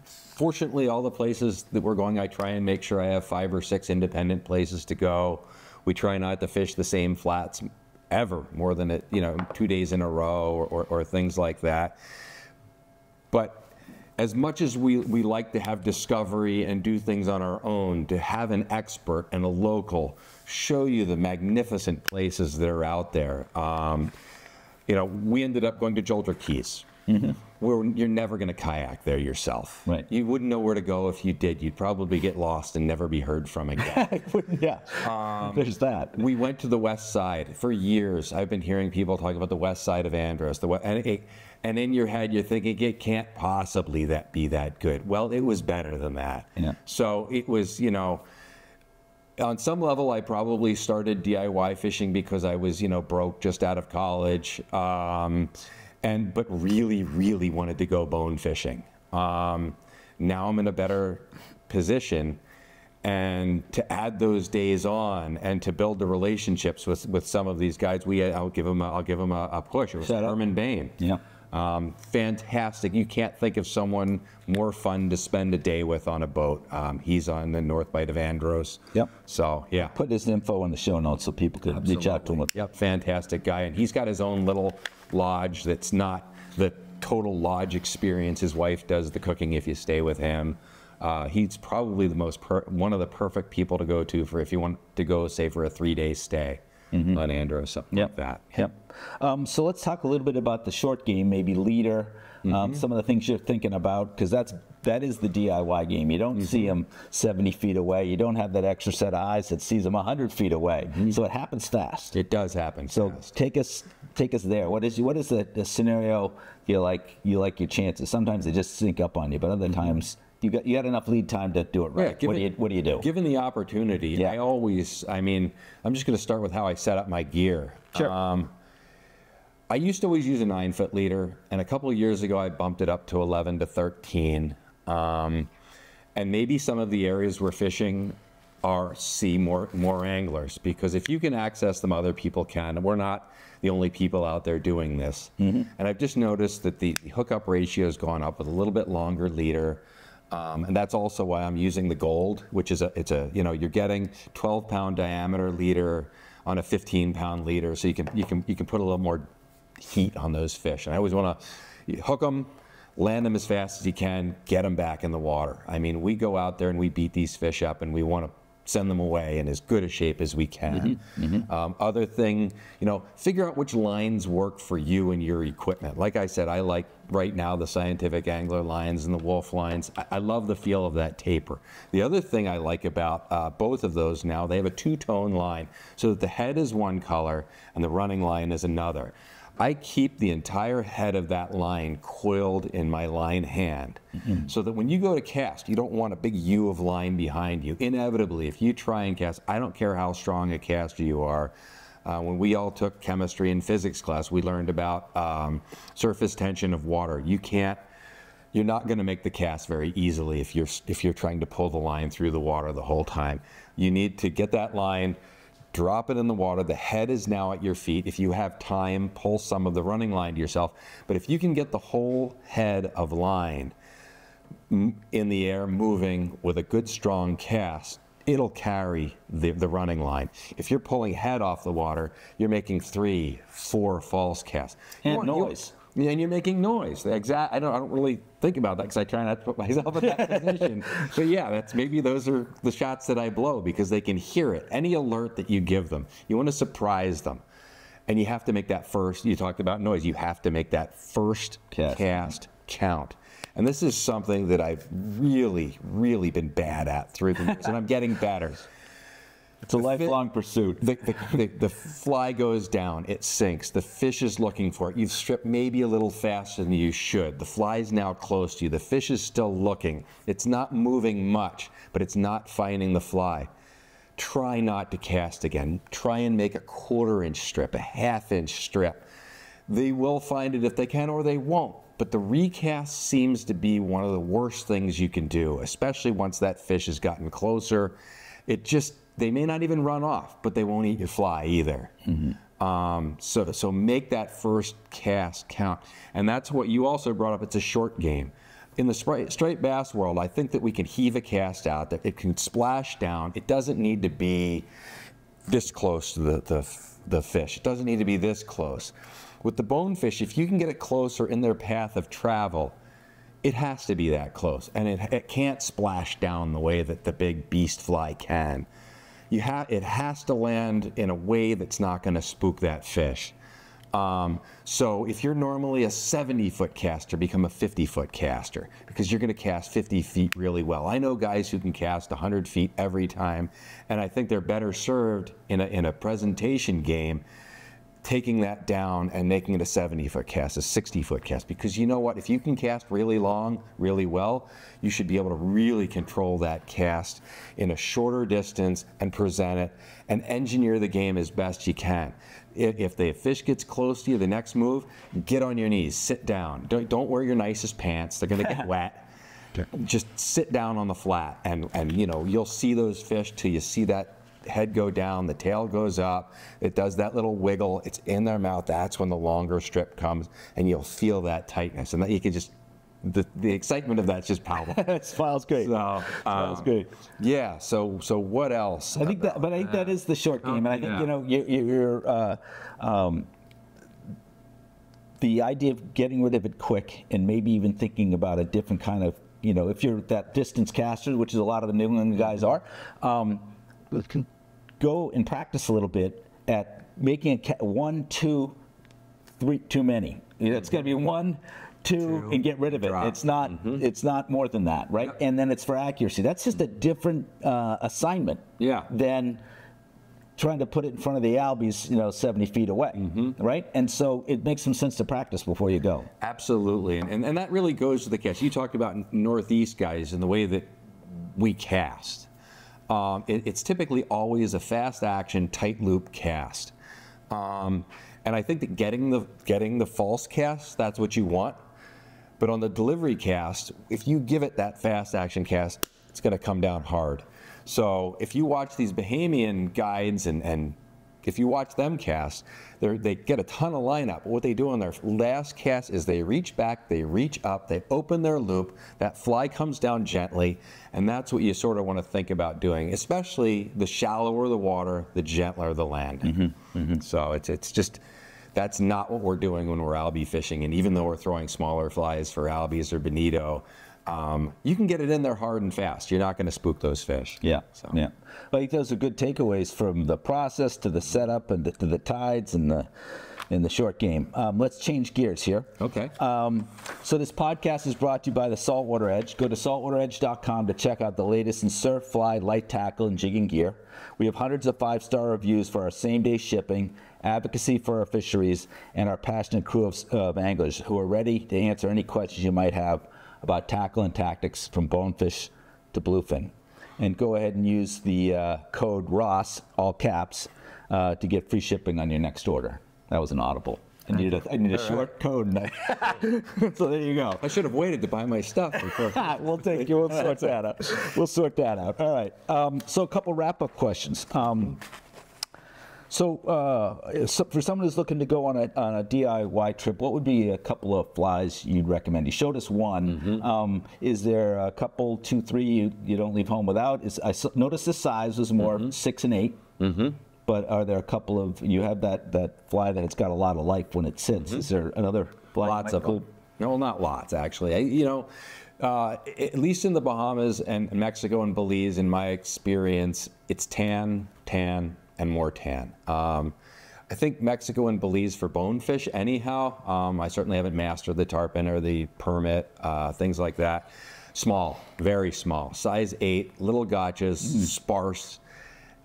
fortunately, all the places that we're going, I try and make sure I have 5 or 6 independent places to go. We try not to fish the same flats ever more than 2 days in a row or things like that. But as much as we like to have discovery and do things on our own, to have an expert and a local show you the magnificent places that are out there. You know, we ended up going to Jolter Keys. Where you're never going to kayak there yourself. Right. You wouldn't know where to go if you did. You'd probably get lost and never be heard from again. Yeah, there's that. We went to the west side. For years, I've been hearing people talk about the west side of Andros. And in your head, you're thinking, it can't possibly be that good. Well, it was better than that. Yeah. So it was, you know, on some level, I probably started DIY fishing because I was, you know, broke just out of college. But really, really wanted to go bone fishing. Now I'm in a better position, and to add those days on and to build the relationships with some of these guys, I'll give them a push. It was Herman Bain. Yeah. Fantastic. You can't think of someone more fun to spend a day with on a boat. He's on the North Bight of Andros. Yep. So, yeah. Put his info in the show notes so people can reach out to him. Yep, fantastic guy. And he's got his own little lodge that's not the total lodge experience. His wife does the cooking if you stay with him. He's probably the one of the perfect people to go to for if you want to go, say, for a 3-day stay on Andros, something like that. Yep. So let's talk a little bit about the short game, maybe leader, some of the things you're thinking about, because that is the DIY game. You don't see them 70 feet away. You don't have that extra set of eyes that sees them 100 feet away. So it happens fast. It does happen fast. Take us there. What is the scenario you like your chances? Sometimes they just sink up on you, but other times you got enough lead time to do it right. Yeah, what do you do? Given the opportunity, I'm just going to start with how I set up my gear. Sure. I used to always use a 9-foot leader, and a couple of years ago I bumped it up to 11 to 13. And maybe some of the areas we're fishing see more anglers, because if you can access them, other people can. And we're not the only people out there doing this. And I've just noticed that the hookup ratio has gone up with a little bit longer leader. And that's also why I'm using the gold, which is you're getting 12-pound diameter leader on a 15-pound leader, so you can put a little more heat on those fish. And I always want to hook them, land them as fast as you can, get them back in the water. I mean, we go out there and we beat these fish up, and we want to send them away in as good a shape as we can. Other thing, figure out which lines work for you and your equipment. Like I said, I like right now the Scientific Angler lines and the Wolf lines. I love the feel of that taper. The other thing I like about both of those now, they have a two-tone line, so that the head is one color and the running line is another. I keep the entire head of that line coiled in my line hand, so that when you go to cast, you don't want a big U of line behind you. Inevitably, if you try and cast, I don't care how strong a caster you are. When we all took chemistry and physics class, we learned about surface tension of water. You can't you're not going to make the cast very easily if you're trying to pull the line through the water the whole time. You need to get that line, drop it in the water. The head is now at your feet. If you have time, pull some of the running line to yourself. But if you can get the whole head of line in the air moving with a good strong cast, it'll carry the running line. If you're pulling head off the water, you're making 3, 4 false casts. And noise. And you're making noise. I don't really think about that because I try not to put myself in that position. But yeah, those are the shots that I blow because they can hear it. Any alert that you give them, you want to surprise them. And you have to make that first, you talked about noise, you have to make that first cast count. And this is something that I've really, really been bad at through the years, and I'm getting better. It's a lifelong pursuit. The fly goes down, it sinks, the fish is looking for it. You've stripped maybe a little faster than you should. The fly's now close to you. The fish is still looking. It's not moving much, but it's not finding the fly. Try not to cast again. Try and make a 1/4-inch strip, a 1/2-inch strip. They will find it if they can, or they won't. But the recast seems to be one of the worst things you can do, especially once that fish has gotten closer. They may not even run off, but they won't eat your fly either. So make that first cast count. And that's what you also brought up. It's a short game. In the straight bass world, I think that we can heave a cast out, that it can splash down. It doesn't need to be this close to the fish. It doesn't need to be this close. With the bonefish, if you can get it closer in their path of travel, it has to be that close. And it can't splash down the way that the big beast fly can. It has to land in a way that's not going to spook that fish. So if you're normally a 70-foot caster, become a 50-foot caster because you're going to cast 50 feet really well. I know guys who can cast 100 feet every time, and I think they're better served in a presentation game taking that down and making it a 70-foot cast, a 60-foot cast, because you know what? If you can cast really long, really well, you should be able to really control that cast in a shorter distance and present it and engineer the game as best you can. If the fish gets close to you, the next move, get on your knees, sit down. Don't wear your nicest pants. They're going to get wet. Just sit down on the flat, and you'll see those fish till you see that head go down, the tail goes up, it does that little wiggle, it's in their mouth. That's when the longer strip comes, and you'll feel that tightness, and that you can just the excitement of that's just powerful. It smiles great. So, smiles great. Yeah. So what else? I think that is the short game, and I think you're the idea of getting rid of it quick, and maybe even thinking about a different kind of, if you're that distance caster, which is a lot of the New England guys are. Go and practice a little bit at making 1, 2, 3 too many. It's got to be 1, 2, and get rid of it. Drop. It's not. It's not more than that, right? Yep. And then it's for accuracy. That's just a different assignment. Than trying to put it in front of the albies, 70 feet away, right? And so it makes some sense to practice before you go. Absolutely, and that really goes to the cast. You talked about Northeast guys and the way that we cast. It's typically always a fast action, tight loop cast. And I think that getting the false cast, that's what you want. But on the delivery cast, if you give it that fast action cast, it's going to come down hard. So if you watch these Bahamian guides and if you watch them cast, they get a ton of lineup. What they do on their last cast is they reach back, they reach up, they open their loop, that fly comes down gently, and that's what you sort of want to think about doing, especially the shallower the water, the gentler the land. So it's just, that's not what we're doing when we're albie fishing, and even though we're throwing smaller flies for albies or bonito, you can get it in there hard and fast. You're not going to spook those fish. Yeah. I think those are good takeaways from the process to the setup and to the tides and the short game. Let's change gears here. Okay. So this podcast is brought to you by the Saltwater Edge. Go to saltwateredge.com to check out the latest in surf, fly, light tackle, and jigging gear. We have hundreds of 5-star reviews for our same-day shipping, advocacy for our fisheries, and our passionate crew of anglers who are ready to answer any questions you might have about tackle and tactics from bonefish to bluefin. And go ahead and use the code ROSS, all caps, to get free shipping on your next order. That was an audible. I need a short code knife. So there you go. I should have waited to buy my stuff before. We'll take you. We'll sort that out. We'll sort that out. All right. So a couple wrap-up questions. So for someone who's looking to go on a DIY trip, what would be a couple of flies you'd recommend? You showed us one. Is there a couple, 2, 3 you don't leave home without? I noticed the size was more 6 and 8. But are there a couple of, you have that fly that it's got a lot of life when it sits. Is there another fly? Lots of them. No, not lots, actually. At least in the Bahamas and Mexico and Belize, in my experience, it's tan, and more tan. I think Mexico and Belize for bonefish anyhow. I certainly haven't mastered the tarpon or the permit, things like that. Small, very small. Size 8, little gotchas, sparse.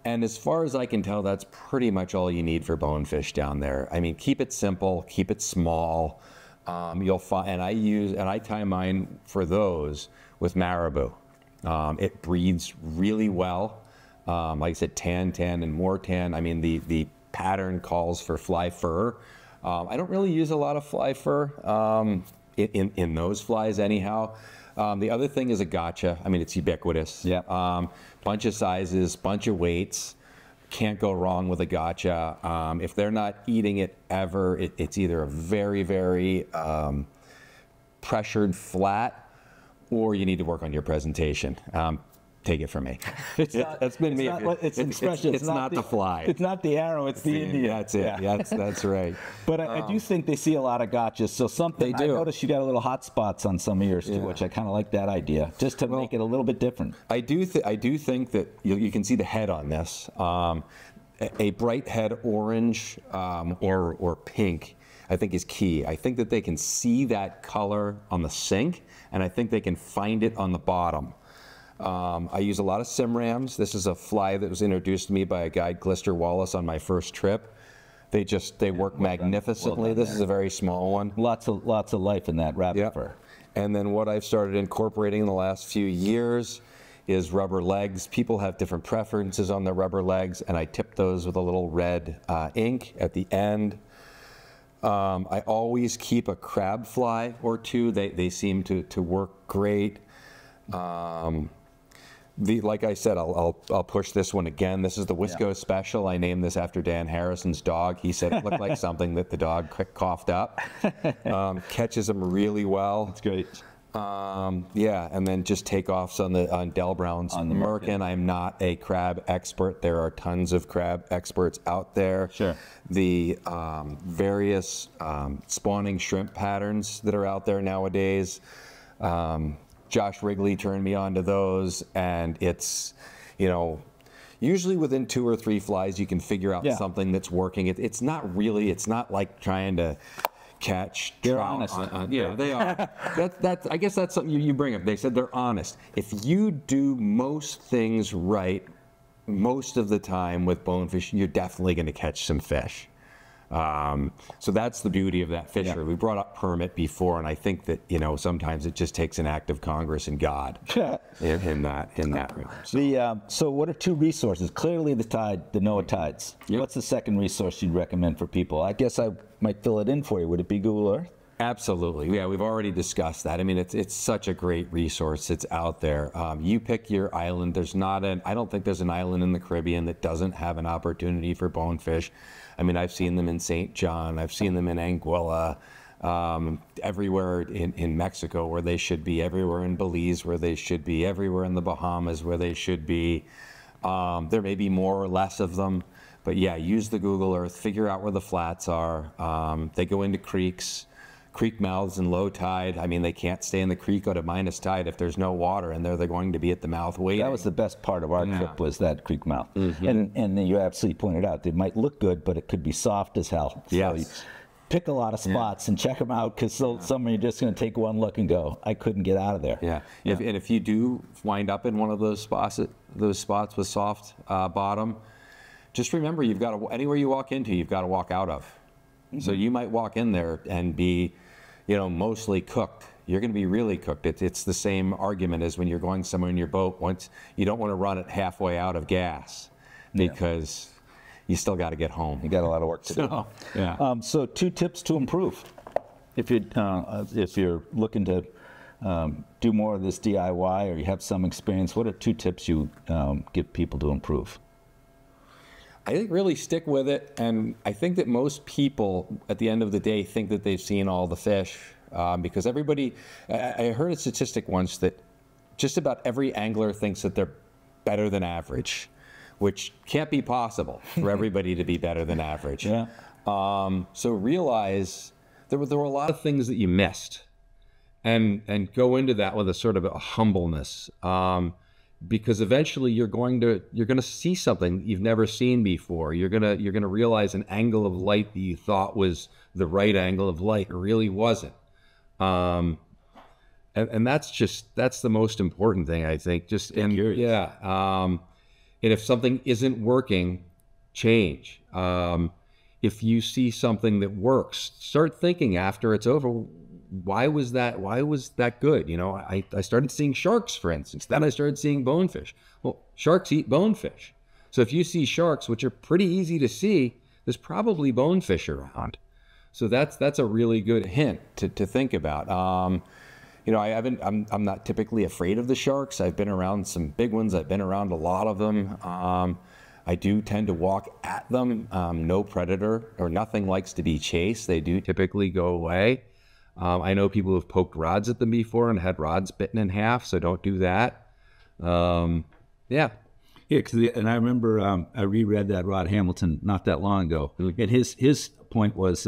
And as far as I can tell, that's pretty much all you need for bonefish down there. I mean, keep it simple, keep it small. You'll find, and I tie mine for those with marabou. It breeds really well. Like I said, tan, and more tan. I mean, the pattern calls for fly fur. I don't really use a lot of fly fur in those flies anyhow. The other thing is a gotcha. I mean, it's ubiquitous. Yeah. Bunch of sizes, bunch of weights. Can't go wrong with a gotcha. If they're not eating it ever, it's either a very, very pressured flat, or you need to work on your presentation. Take it from me. That's been me. It's an expression. It's not the fly. It's not the arrow. It's the Indian. That's it. Yeah. That's right. But I do think they see a lot of gotchas. So something. They do. I noticed you got a little hot spots on some of yours too, which I kind of like that idea, just to make it a little bit different. I do think that you can see the head on this. A bright head orange or pink, I think, is key. I think that they can see that color on the sink, and I think they can find it on the bottom. I use a lot of Simrams. This is a fly that was introduced to me by a guide, Glister Wallace, on my first trip. They work magnificently. This is a very small one. Lots of life in that rabbit fur. And then what I've started incorporating in the last few years is rubber legs. People have different preferences on their rubber legs, and I tip those with a little red ink at the end. I always keep a crab fly or two. They seem to work great. Like I said, I'll push this one again. This is the Wisco Special. I named this after Dan Harrison's dog. He said it looked like something that the dog coughed up. Catches them really well. That's great. Yeah, and then just takeoffs on Del Brown's Merkin. I'm not a crab expert. There are tons of crab experts out there. Sure. The various spawning shrimp patterns that are out there nowadays. Josh Wrigley turned me on to those, and it's, usually within 2 or 3 flies you can figure out something that's working. It's not like trying to catch trout. Yeah, they are. I guess that's something you bring up. They said they're honest. If you do most things right, most of the time with bonefish, you're definitely going to catch some fish. So that's the beauty of that fishery. We brought up permit before, and I think that sometimes it just takes an act of Congress and God in that realm. So what are 2 resources? Clearly the NOAA tides. Yep. What's the second resource you'd recommend for people? I guess I might fill it in for you. Would it be Google Earth? Absolutely. Yeah, we've already discussed that. I mean, it's such a great resource. It's out there. You pick your island. I don't think there's an island in the Caribbean that doesn't have an opportunity for bonefish. I mean, I've seen them in St. John. I've seen them in Anguilla, everywhere in Mexico where they should be, everywhere in Belize where they should be, everywhere in the Bahamas where they should be. There may be more or less of them, but yeah, use the Google Earth, figure out where the flats are. They go into creeks, creek mouths in low tide. I mean, they can't stay in the creek out of minus tide if there's no water, and they're going to be at the mouth waiting. That was the best part of our trip, was that creek mouth. And then you absolutely pointed out, they might look good, but it could be soft as hell. Yes. So pick a lot of spots and check them out, because some of you are just going to take one look and go, I couldn't get out of there. Yeah. And if you do wind up in one of those spots with soft bottom, just remember, anywhere you walk into, you've got to walk out of. So you might walk in there and be mostly cooked. You're going to be really cooked. It's the same argument as when you're going somewhere in your boat. Once you don't want to run it halfway out of gas, because you still got to get home. You got a lot of work to do. Yeah. So 2 tips to improve. If you're looking to do more of this DIY, or you have some experience, what are 2 tips you give people to improve? I think really stick with it, and I think that most people at the end of the day think that they've seen all the fish, because everybody, I heard a statistic once that just about every angler thinks that they're better than average, which can't be possible for everybody to be better than average. Yeah. So realize there were a lot of things that you missed, and go into that with a sort of a humbleness. Because eventually you're going to see something you've never seen before. You're gonna realize an angle of light that you thought was the right angle of light really wasn't. And that's the most important thing, I think. And if something isn't working, change. If you see something that works, start thinking after it's over, why was that good? I started seeing sharks, for instance. Then I started seeing bonefish. Well, sharks eat bonefish. So if you see sharks, which are pretty easy to see, there's probably bonefish around. So that's a really good hint to think about. I'm not typically afraid of the sharks. I've been around some big ones. I've been around a lot of them. I do tend to walk at them. No predator or nothing likes to be chased. They do typically go away. I know people who've poked rods at them before and had rods bitten in half, so don't do that. And I remember I reread that Rod Hamilton not that long ago, and his point was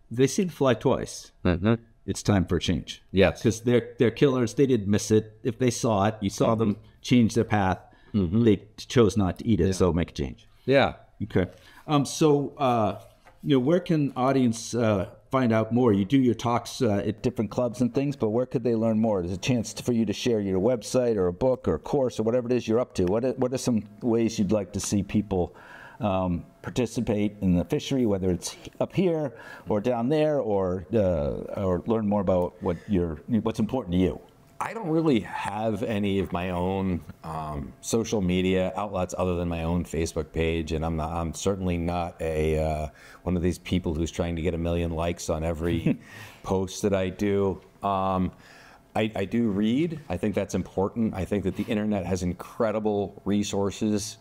they see the fly twice. Mm-hmm. It's time for a change. Yes, because they're killers. They didn't miss it. If they saw it, you saw them change their path. Mm-hmm. They chose not to eat it, so make a change. Yeah. Okay. Where can audience find out more? You do your talks at different clubs and things, but where could they learn more? There's a chance for you to share your website or a book or a course or whatever it is you're up to. What are some ways you'd like to see people participate in the fishery, whether it's up here or down there, or learn more about what's important to you? I don't really have any of my own social media outlets other than my own Facebook page, and I'm certainly not one of these people who's trying to get 1 million likes on every post that I do. I do read. I think that's important. I think that the internet has incredible resources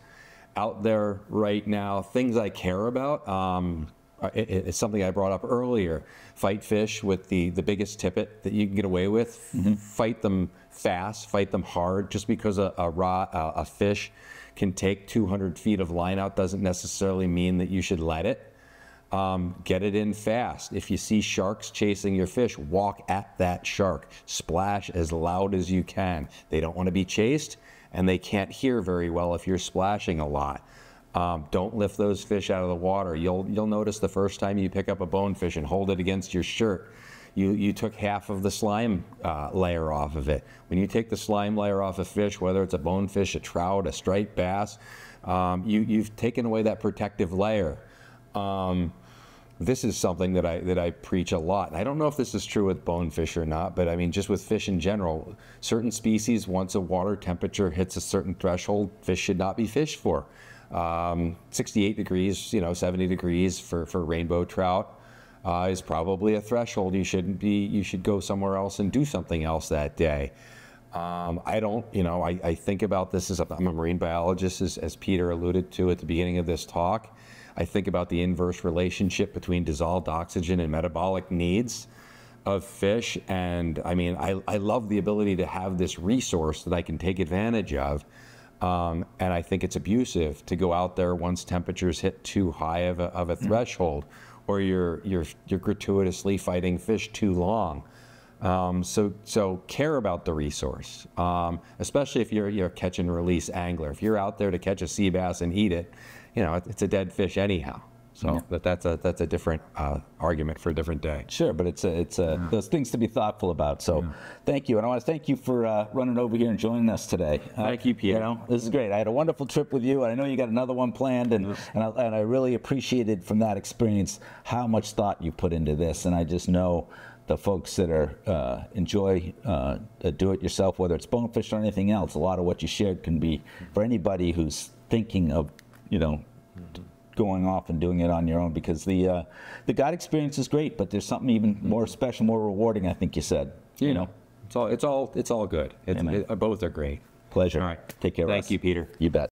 out there right now. Things I care about. It's something I brought up earlier. Fight fish with the biggest tippet that you can get away with. Mm-hmm. Fight them fast, fight them hard. Just because a fish can take 200 feet of line out doesn't necessarily mean that you should let it. Get it in fast. If you see sharks chasing your fish, walk at that shark. Splash as loud as you can. They don't want to be chased, and they can't hear very well if you're splashing a lot. Don't lift those fish out of the water. You'll notice the first time you pick up a bonefish and hold it against your shirt, you took half of the slime layer off of it. When you take the slime layer off a fish, whether it's a bonefish, a trout, a striped bass, you've taken away that protective layer. This is something that I preach a lot. I don't know if this is true with bonefish or not, but I mean, just with fish in general, certain species, once a water temperature hits a certain threshold, fish should not be fished for. 68 degrees, 70 degrees for rainbow trout is probably a threshold. You should go somewhere else and do something else that day. I think about this as I'm a marine biologist, as Peter alluded to at the beginning of this talk. I think about the inverse relationship between dissolved oxygen and metabolic needs of fish. And I mean, I love the ability to have this resource that I can take advantage of. And I think it's abusive to go out there once temperatures hit too high of a threshold, or you're gratuitously fighting fish too long. So care about the resource, especially if you're a catch and release angler. If you're out there to catch a sea bass and eat it, it's a dead fish anyhow. So that's a different argument for a different day. Sure, but it's those things to be thoughtful about. So thank you, and I want to thank you for running over here and joining us today. Thank you, Peter. This is great. I had a wonderful trip with you, and I know you got another one planned, and I really appreciated from that experience how much thought you put into this, and I just know the folks that are enjoy do it yourself, whether it's bonefish or anything else. A lot of what you shared can be for anybody who's thinking of going off and doing it on your own, because the guide experience is great, but there's something even more special, more rewarding, I think you said. You know, it's all good. Both are great. Pleasure. All right. Take care, Thank Russ. you, Peter. You bet.